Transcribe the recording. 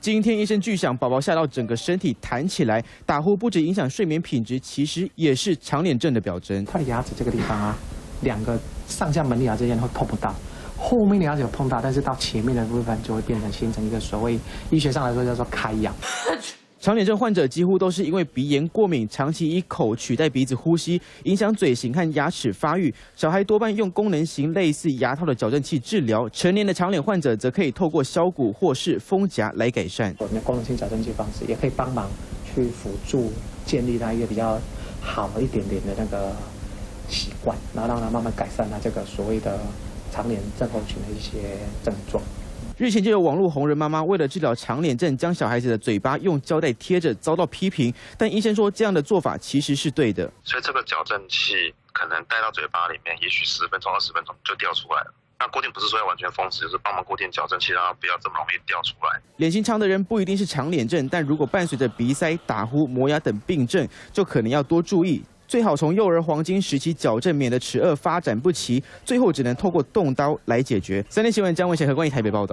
今天医生巨响，宝宝吓到整个身体弹起来，打呼不止影响睡眠品质，其实也是长脸症的表征。他的牙齿这个地方啊，两个上下门牙之间会碰不到，后面的牙齿有碰到，但是到前面的部分就会变成形成一个所谓医学上来说叫做开咬。长脸症患者几乎都是因为鼻炎过敏，长期以口取代鼻子呼吸，影响嘴型和牙齿发育。小孩多半用功能型类似牙套的矫正器治疗，成年的长脸患者则可以透过削骨或是封夹来改善。我们的功能性矫正器方式也可以帮忙去辅助建立他一个比较好一点点的那个习惯，然后让他慢慢改善他这个所谓的长脸症候群的一些症状。日前就有网络红人妈妈为了治疗长脸症，将小孩子的嘴巴用胶带贴着，遭到批评。但医生说，这样的做法其实是对的。所以这个矫正器可能戴到嘴巴里面，也许10分钟、20分钟就掉出来了。那固定不是说要完全封死，就是帮忙固定矫正器，让它不要这么容易掉出来。脸型长的人不一定是长脸症，但如果伴随着鼻塞、打呼、磨牙等病症，就可能要多注意。最好从幼儿黄金时期矫正，免得齿颚发展不齐，最后只能透过动刀来解决。3立新闻江文贤和关于台北报道。